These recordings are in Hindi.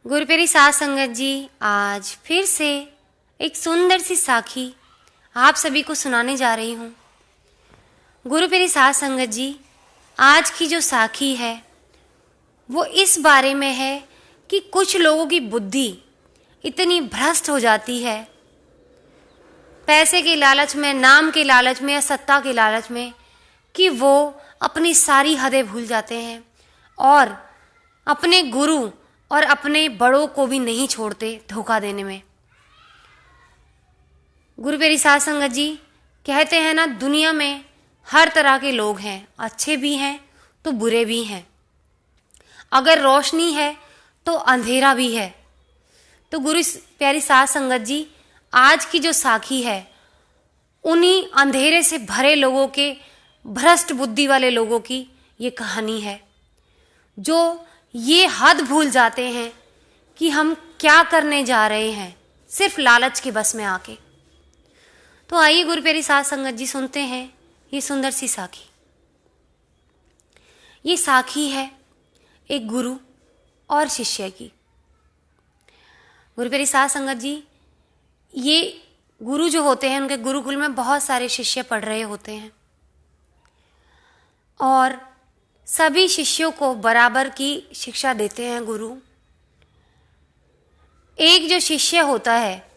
गुरु प्यारी साध संगत जी, आज फिर से एक सुंदर सी साखी आप सभी को सुनाने जा रही हूँ। गुरु प्यारी साध संगत जी, आज की जो साखी है वो इस बारे में है कि कुछ लोगों की बुद्धि इतनी भ्रष्ट हो जाती है, पैसे के लालच में, नाम के लालच में या सत्ता के लालच में, कि वो अपनी सारी हदें भूल जाते हैं और अपने गुरु और अपने बड़ों को भी नहीं छोड़ते धोखा देने में। गुरु प्यारी साध संगत जी कहते हैं ना, दुनिया में हर तरह के लोग हैं, अच्छे भी हैं तो बुरे भी हैं। अगर रोशनी है तो अंधेरा भी है। तो गुरु प्यारी साध संगत जी, आज की जो साखी है उन्हीं अंधेरे से भरे लोगों के, भ्रष्ट बुद्धि वाले लोगों की ये कहानी है, जो ये हद भूल जाते हैं कि हम क्या करने जा रहे हैं, सिर्फ लालच के बस में आके। तो आइए गुरु प्यारी साध संगत जी सुनते हैं ये सुंदर सी साखी। ये साखी है एक गुरु और शिष्य की। गुरु प्यारी साध संगत जी, ये गुरु जो होते हैं उनके गुरुकुल में बहुत सारे शिष्य पढ़ रहे होते हैं और सभी शिष्यों को बराबर की शिक्षा देते हैं गुरु। एक जो शिष्य होता है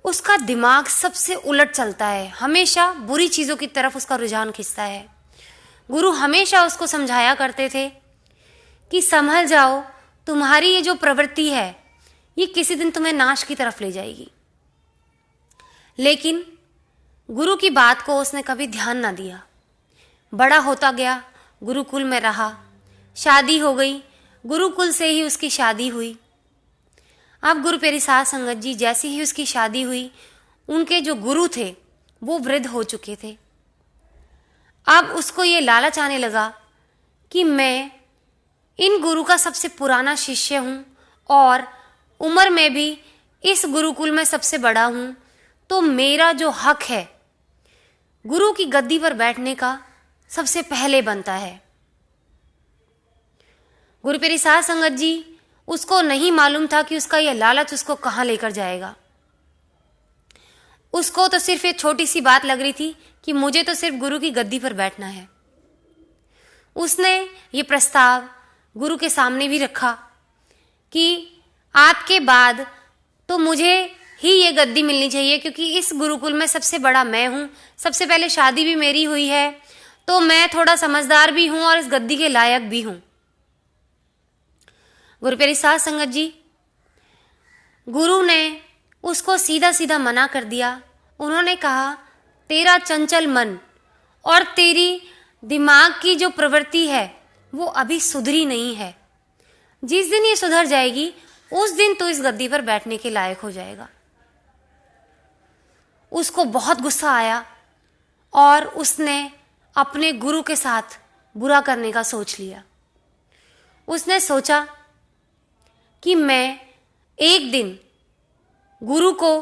उसका दिमाग सबसे उलट चलता है, हमेशा बुरी चीज़ों की तरफ उसका रुझान खिंचता है। गुरु हमेशा उसको समझाया करते थे कि संभल जाओ, तुम्हारी ये जो प्रवृत्ति है ये किसी दिन तुम्हें नाश की तरफ ले जाएगी। लेकिन गुरु की बात को उसने कभी ध्यान ना दिया। बड़ा होता गया, गुरुकुल में रहा, शादी हो गई, गुरुकुल से ही उसकी शादी हुई। अब गुरु प्यारी साध संगत जी, जैसे ही उसकी शादी हुई, उनके जो गुरु थे वो वृद्ध हो चुके थे। अब उसको ये लालच आने लगा कि मैं इन गुरु का सबसे पुराना शिष्य हूँ और उम्र में भी इस गुरुकुल में सबसे बड़ा हूँ, तो मेरा जो हक है गुरु की गद्दी पर बैठने का सबसे पहले बनता है। गुरु प्यारी साध संगत जी, उसको नहीं मालूम था कि उसका यह लालच उसको कहाँ लेकर जाएगा। उसको तो सिर्फ एक छोटी सी बात लग रही थी कि मुझे तो सिर्फ गुरु की गद्दी पर बैठना है। उसने ये प्रस्ताव गुरु के सामने भी रखा कि आपके बाद तो मुझे ही ये गद्दी मिलनी चाहिए, क्योंकि इस गुरुकुल में सबसे बड़ा मैं हूँ, सबसे पहले शादी भी मेरी हुई है, तो मैं थोड़ा समझदार भी हूँ और इस गद्दी के लायक भी हूँ। गुरु प्यारी साध संगत जी, गुरु ने उसको सीधा सीधा मना कर दिया। उन्होंने कहा, तेरा चंचल मन और तेरी दिमाग की जो प्रवृत्ति है वो अभी सुधरी नहीं है। जिस दिन ये सुधर जाएगी उस दिन तू इस गद्दी पर बैठने के लायक हो जाएगा। उसको बहुत गुस्सा आया और उसने अपने गुरु के साथ बुरा करने का सोच लिया। उसने सोचा कि मैं एक दिन गुरु को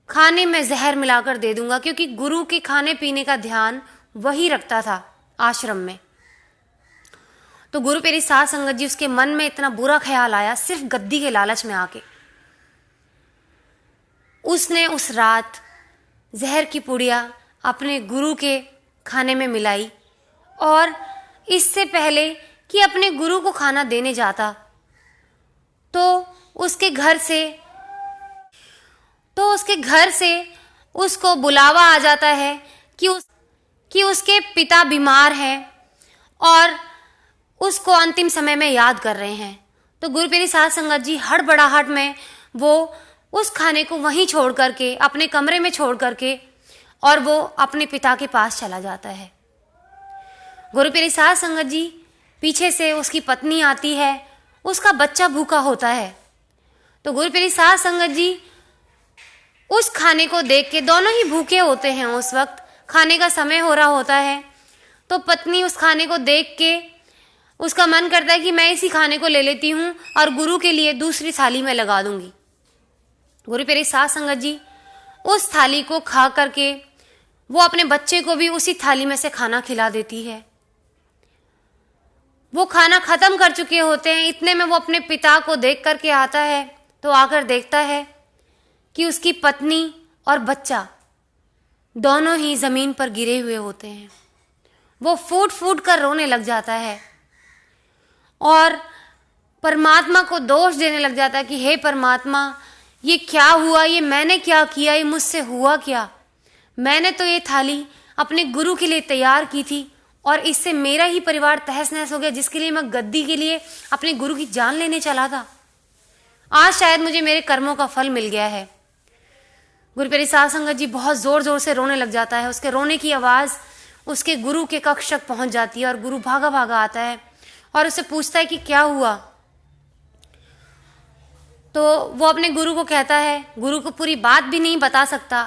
खाने में जहर मिलाकर दे दूंगा, क्योंकि गुरु के खाने पीने का ध्यान वही रखता था आश्रम में। तो गुरु प्यारी साध संगत जी, उसके मन में इतना बुरा ख्याल आया सिर्फ गद्दी के लालच में आके। उसने उस रात जहर की पुड़िया अपने गुरु के खाने में मिलाई और इससे पहले कि अपने गुरु को खाना देने जाता तो उसके घर से उसको बुलावा आ जाता है कि उसके पिता बीमार हैं और उसको अंतिम समय में याद कर रहे हैं। तो गुरु प्यारी साध संगत जी, हड़बड़ाहट में वो उस खाने को वहीं छोड़ करके, अपने कमरे में छोड़ करके, और वो अपने पिता के पास चला जाता है। गुरु प्यारी साध संगत जी, पीछे से उसकी पत्नी आती है, उसका बच्चा भूखा होता है। तो गुरु प्यारी साध संगत जी उस खाने को देख के, दोनों ही भूखे होते हैं, उस वक्त खाने का समय हो रहा होता है, तो पत्नी उस खाने को देख के उसका मन करता है कि मैं इसी खाने को ले लेती हूँ और गुरु के लिए दूसरी थाली में लगा दूंगी। गुरु प्यारी साध संगत जी उस थाली को खा करके वो अपने बच्चे को भी उसी थाली में से खाना खिला देती है। वो खाना खत्म कर चुके होते हैं। इतने में वो अपने पिता को देख करके आता है, तो आकर देखता है कि उसकी पत्नी और बच्चा दोनों ही जमीन पर गिरे हुए होते हैं। वो फूट फूट कर रोने लग जाता है और परमात्मा को दोष देने लग जाता है कि हे परमात्मा, ये क्या हुआ, ये मैंने क्या किया, ये मुझसे हुआ क्या। मैंने तो ये थाली अपने गुरु के लिए तैयार की थी और इससे मेरा ही परिवार तहस नहस हो गया, जिसके लिए मैं गद्दी के लिए अपने गुरु की जान लेने चला था। आज शायद मुझे मेरे कर्मों का फल मिल गया है। गुरु प्यारी साध संगत जी बहुत जोर जोर से रोने लग जाता है। उसके रोने की आवाज उसके गुरु के कक्ष तक पहुंच जाती है और गुरु भागा भागा आता है और उससे पूछता है कि क्या हुआ। तो वो अपने गुरु को कहता है, गुरु को पूरी बात भी नहीं बता सकता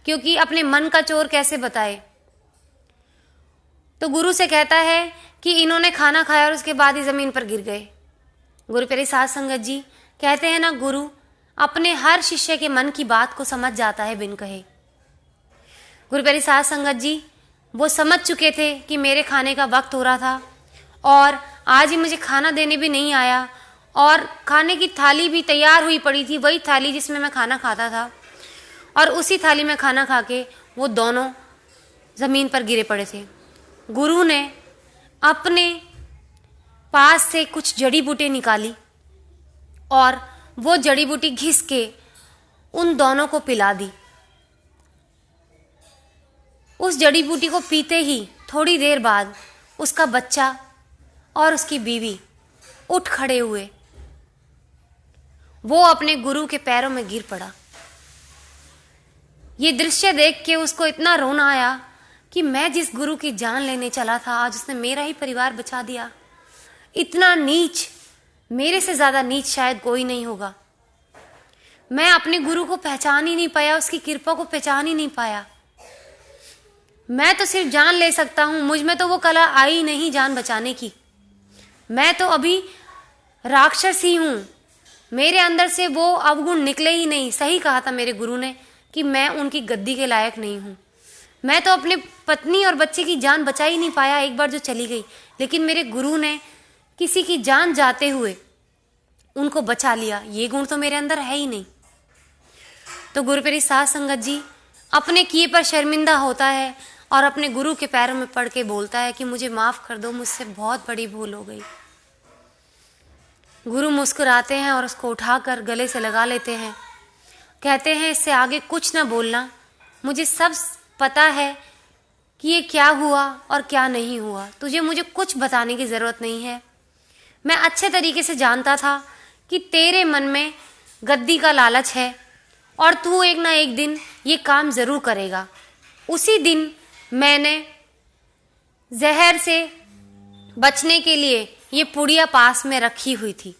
क्योंकि अपने मन का चोर कैसे बताए। तो गुरु से कहता है कि इन्होंने खाना खाया और उसके बाद ही जमीन पर गिर गए। गुरु प्यारे साध संगत जी कहते हैं ना, गुरु अपने हर शिष्य के मन की बात को समझ जाता है बिन कहे। गुरु प्यारे साध संगत जी वो समझ चुके थे कि मेरे खाने का वक्त हो रहा था और आज ही मुझे खाना देने भी नहीं आया और खाने की थाली भी तैयार हुई पड़ी थी, वही थाली जिसमें मैं खाना खाता था, और उसी थाली में खाना खा के वो दोनों जमीन पर गिरे पड़े थे। गुरु ने अपने पास से कुछ जड़ी बूटी निकाली और वो जड़ी बूटी घिस के उन दोनों को पिला दी। उस जड़ी बूटी को पीते ही थोड़ी देर बाद उसका बच्चा और उसकी बीवी उठ खड़े हुए। वो अपने गुरु के पैरों में गिर पड़ा। ये दृश्य देख के उसको इतना रोना आया कि मैं जिस गुरु की जान लेने चला था, आज उसने मेरा ही परिवार बचा दिया। इतना नीच, मेरे से ज्यादा नीच शायद कोई नहीं होगा। मैं अपने गुरु को पहचान ही नहीं पाया, उसकी कृपा को पहचान ही नहीं पाया। मैं तो सिर्फ जान ले सकता हूं, मुझ में तो वो कला आई नहीं जान बचाने की। मैं तो अभी राक्षस ही हूं, मेरे अंदर से वो अवगुण निकले ही नहीं। सही कहा था मेरे गुरु ने कि मैं उनकी गद्दी के लायक नहीं हूं। मैं तो अपने पत्नी और बच्चे की जान बचा ही नहीं पाया, एक बार जो चली गई, लेकिन मेरे गुरु ने किसी की जान जाते हुए उनको बचा लिया। ये गुण तो मेरे अंदर है ही नहीं। तो गुरु प्यारी साध संगत जी अपने किए पर शर्मिंदा होता है और अपने गुरु के पैरों में पड़ के बोलता है कि मुझे माफ कर दो, मुझसे बहुत बड़ी भूल हो गई। गुरु मुस्कुराते हैं और उसको उठाकर गले से लगा लेते हैं। कहते हैं, इससे आगे कुछ ना बोलना, मुझे सब पता है कि ये क्या हुआ और क्या नहीं हुआ। तुझे मुझे कुछ बताने की जरूरत नहीं है। मैं अच्छे तरीके से जानता था कि तेरे मन में गद्दी का लालच है और तू एक ना एक दिन ये काम जरूर करेगा। उसी दिन मैंने जहर से बचने के लिए ये पुड़िया पास में रखी हुई थी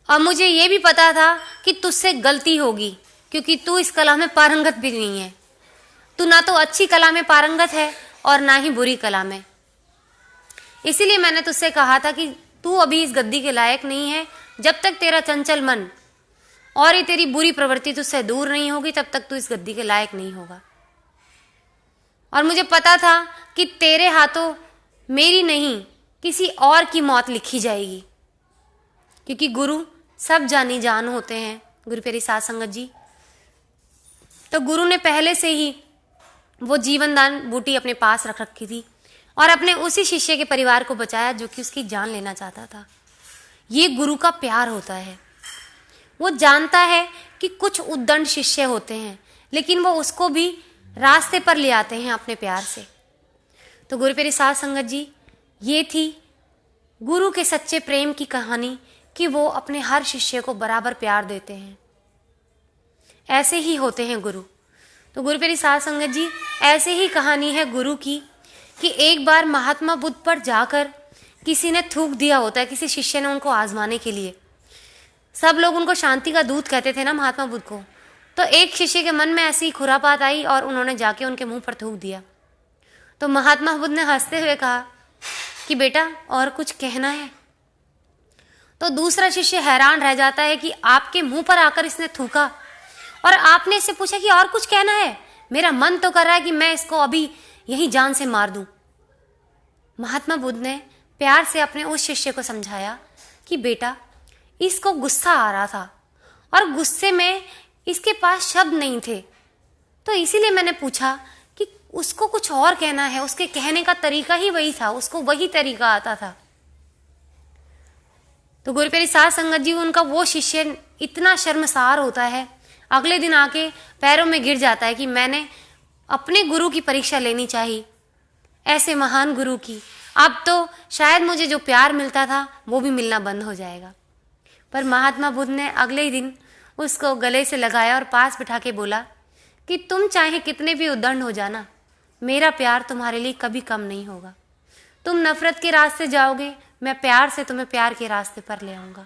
और मुझे ये भी पता था कि तुझसे गलती होगी क्योंकि तू इस कला में पारंगत भी नहीं है। तू ना तो अच्छी कला में पारंगत है और ना ही बुरी कला में। इसीलिए मैंने तुझसे कहा था कि तू अभी इस गद्दी के लायक नहीं है। जब तक तेरा चंचल मन और ये तेरी बुरी प्रवृत्ति तुझसे दूर नहीं होगी, तब तक तू इस गद्दी के लायक नहीं होगा। और मुझे पता था कि तेरे हाथों मेरी नहीं, किसी और की मौत लिखी जाएगी, क्योंकि गुरु सब जानी जान होते हैं। गुरु प्यारी साध संगत जी, तो गुरु ने पहले से ही वो जीवन दान बूटी अपने पास रख रखी थी और अपने उसी शिष्य के परिवार को बचाया जो कि उसकी जान लेना चाहता था। ये गुरु का प्यार होता है। वो जानता है कि कुछ उद्दंड शिष्य होते हैं, लेकिन वो उसको भी रास्ते पर ले आते हैं अपने प्यार से। तो गुरु प्यारी साध संगत जी, ये थी गुरु के सच्चे प्रेम की कहानी कि वो अपने हर शिष्य को बराबर प्यार देते हैं। ऐसे ही होते हैं गुरु। तो गुरु प्यारी साध संगत जी, ऐसे ही कहानी है गुरु की कि एक बार महात्मा बुद्ध पर जाकर किसी ने थूक दिया होता है, किसी शिष्य ने उनको आजमाने के लिए। सब लोग उनको शांति का दूत कहते थे ना महात्मा बुद्ध को। तो एक शिष्य के मन में ऐसी खुरापात आई और उन्होंने जाके उनके मुंह पर थूक दिया। तो महात्मा बुद्ध ने हंसते हुए कहा कि बेटा और कुछ कहना है। तो दूसरा शिष्य हैरान रह जाता है कि आपके मुंह पर आकर इसने थूका और आपने इससे पूछा कि और कुछ कहना है। मेरा मन तो कर रहा है कि मैं इसको अभी यही जान से मार दूं। महात्मा बुद्ध ने प्यार से अपने उस शिष्य को समझाया कि बेटा, इसको गुस्सा आ रहा था और गुस्से में इसके पास शब्द नहीं थे, तो इसीलिए मैंने पूछा कि उसको कुछ और कहना है। उसके कहने का तरीका ही वही था, उसको वही तरीका आता था। तो गुरु प्यारी साध संगत जी, उनका वो शिष्य इतना शर्मसार होता है, अगले दिन आके पैरों में गिर जाता है कि मैंने अपने गुरु की परीक्षा लेनी चाहिए, ऐसे महान गुरु की। अब तो शायद मुझे जो प्यार मिलता था वो भी मिलना बंद हो जाएगा। पर महात्मा बुद्ध ने अगले ही दिन उसको गले से लगाया और पास बिठा के बोला कि तुम चाहे कितने भी उद्दंड हो जाना, मेरा प्यार तुम्हारे लिए कभी कम नहीं होगा। तुम नफरत के रास्ते जाओगे, मैं प्यार से तुम्हें प्यार के रास्ते पर ले आऊंगा।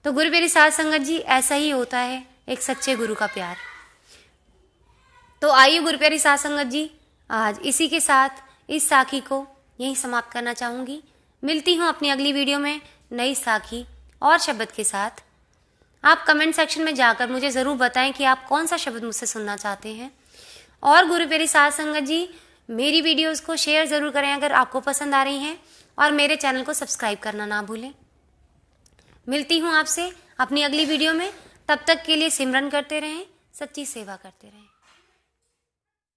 तो गुरु प्यारी साध संगत जी, ऐसा ही होता है एक सच्चे गुरु का प्यार। तो आइए गुरु प्यारी साध संगत जी, आज इसी के साथ इस साखी को यहीं समाप्त करना चाहूंगी। मिलती हूँ अपनी अगली वीडियो में नई साखी और शब्द के साथ। आप कमेंट सेक्शन में जाकर मुझे ज़रूर बताएं कि आप कौन सा शब्द मुझसे सुनना चाहते हैं। और गुरु प्यारी साध संगत जी, मेरी वीडियोस को शेयर ज़रूर करें अगर आपको पसंद आ रही हैं, और मेरे चैनल को सब्सक्राइब करना ना भूलें। मिलती हूँ आपसे अपनी अगली वीडियो में। तब तक के लिए सिमरन करते रहें, सच्ची सेवा करते रहें।